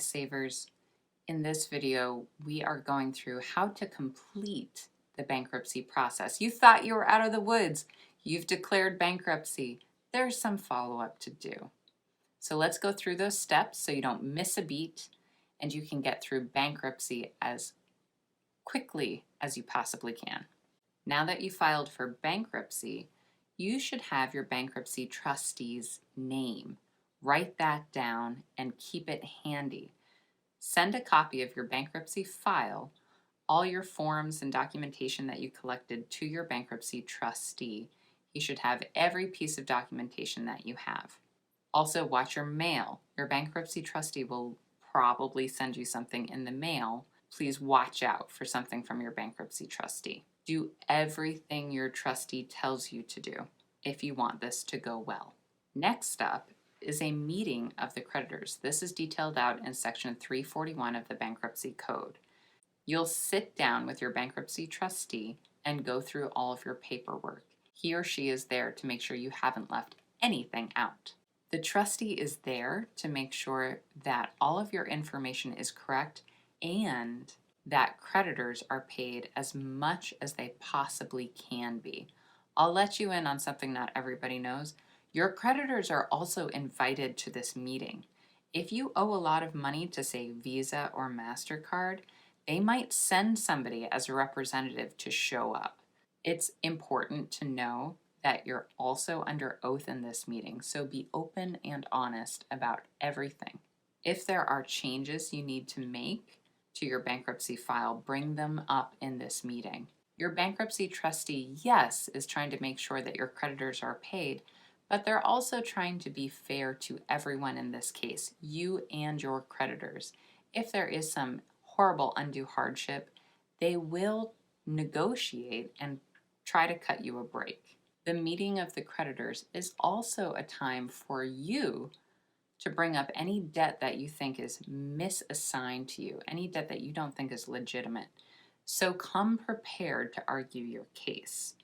savers. In this video, we are going through how to complete the bankruptcy process. You thought you were out of the woods. You've declared bankruptcy. There's some follow-up to do. So let's go through those steps so you don't miss a beat and you can get through bankruptcy as quickly as you possibly can. Now that you filed for bankruptcy, you should have your bankruptcy trustee's name. Write that down and keep it handy. Send a copy of your bankruptcy file, all your forms and documentation that you collected to your bankruptcy trustee. You should have every piece of documentation that you have. Also, watch your mail. Your bankruptcy trustee will probably send you something in the mail. Please watch out for something from your bankruptcy trustee. Do everything your trustee tells you to do if you want this to go well. Next up is a meeting of the creditors. This is detailed out in section 341 of the Bankruptcy Code. You'll sit down with your bankruptcy trustee and go through all of your paperwork. He or she is there to make sure you haven't left anything out. The trustee is there to make sure that all of your information is correct and that creditors are paid as much as they possibly can be. I'll let you in on something not everybody knows. Your creditors are also invited to this meeting. If you owe a lot of money to, say, Visa or MasterCard, they might send somebody as a representative to show up. It's important to know that you're also under oath in this meeting, so be open and honest about everything. If there are changes you need to make to your bankruptcy file, bring them up in this meeting. Your bankruptcy trustee, yes, is trying to make sure that your creditors are paid, but they're also trying to be fair to everyone in this case, you and your creditors. If there is some horrible undue hardship, they will negotiate and try to cut you a break. The meeting of the creditors is also a time for you to bring up any debt that you think is misassigned to you, any debt that you don't think is legitimate. So come prepared to argue your case.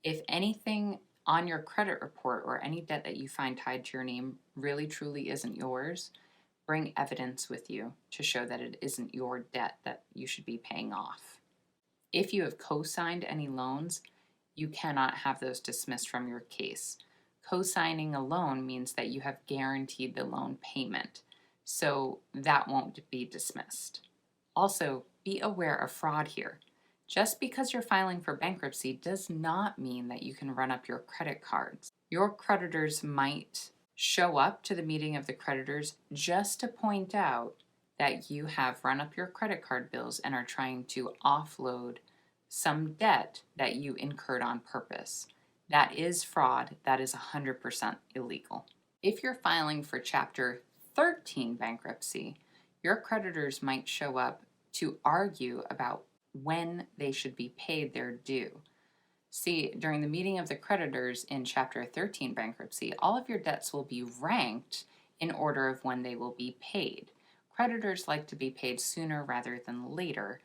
If anything on your credit report or any debt that you find tied to your name really truly isn't yours, bring evidence with you to show that it isn't your debt that you should be paying off. If you have co-signed any loans, you cannot have those dismissed from your case. Co-signing a loan means that you have guaranteed the loan payment, so that won't be dismissed. Also, be aware of fraud here. Just because you're filing for bankruptcy does not mean that you can run up your credit cards. Your creditors might show up to the meeting of the creditors just to point out that you have run up your credit card bills and are trying to offload some debt that you incurred on purpose. That is fraud. That is 100% illegal. If you're filing for Chapter 13 bankruptcy, your creditors might show up to argue about when they should be paid their due. See, during the meeting of the creditors in Chapter 13 bankruptcy, all of your debts will be ranked in order of when they will be paid. Creditors like to be paid sooner rather than later,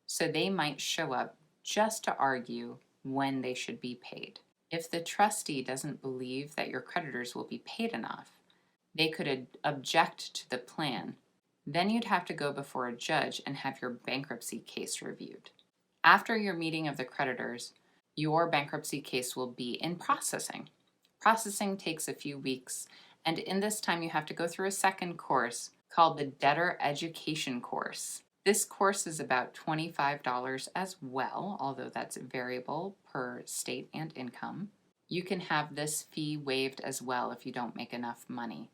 so they might show up just to argue when they should be paid. If the trustee doesn't believe that your creditors will be paid enough, they could object to the plan. Then you'd have to go before a judge and have your bankruptcy case reviewed. After your meeting of the creditors, your bankruptcy case will be in processing. Processing takes a few weeks, and in this time you have to go through a second course called the Debtor Education Course. This course is about $25 as well, although that's variable per state and income. You can have this fee waived as well if you don't make enough money.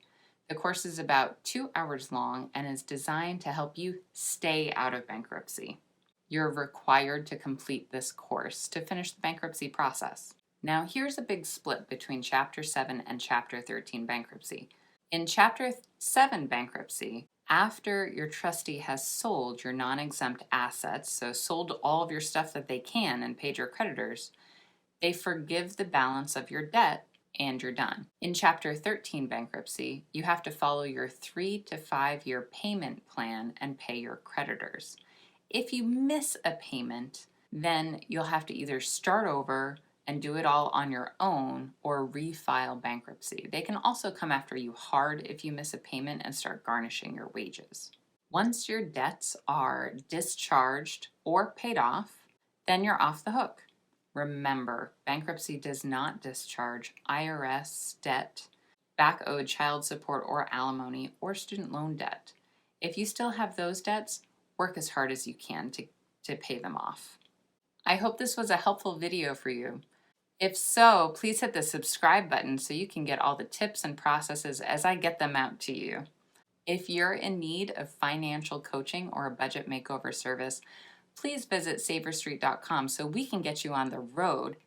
The course is about 2 hours long and is designed to help you stay out of bankruptcy. You're required to complete this course to finish the bankruptcy process. Now here's a big split between Chapter 7 and Chapter 13 bankruptcy. In Chapter 7 bankruptcy, after your trustee has sold your non-exempt assets, so sold all of your stuff that they can and paid your creditors, they forgive the balance of your debt and you're done. In Chapter 13 bankruptcy, you have to follow your 3 to 5 year payment plan and pay your creditors. If you miss a payment, then you'll have to either start over and do it all on your own or refile bankruptcy. They can also come after you hard if you miss a payment and start garnishing your wages. Once your debts are discharged or paid off, then you're off the hook. Remember, bankruptcy does not discharge IRS debt, back owed child support or alimony, or student loan debt. If you still have those debts, work as hard as you can to pay them off. I hope this was a helpful video for you. If so, please hit the subscribe button so you can get all the tips and processes as I get them out to you. If you're in need of financial coaching or a budget makeover service, please visit saverstreet.com so we can get you on the road,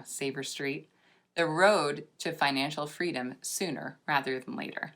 Saver Street, the road to financial freedom sooner rather than later.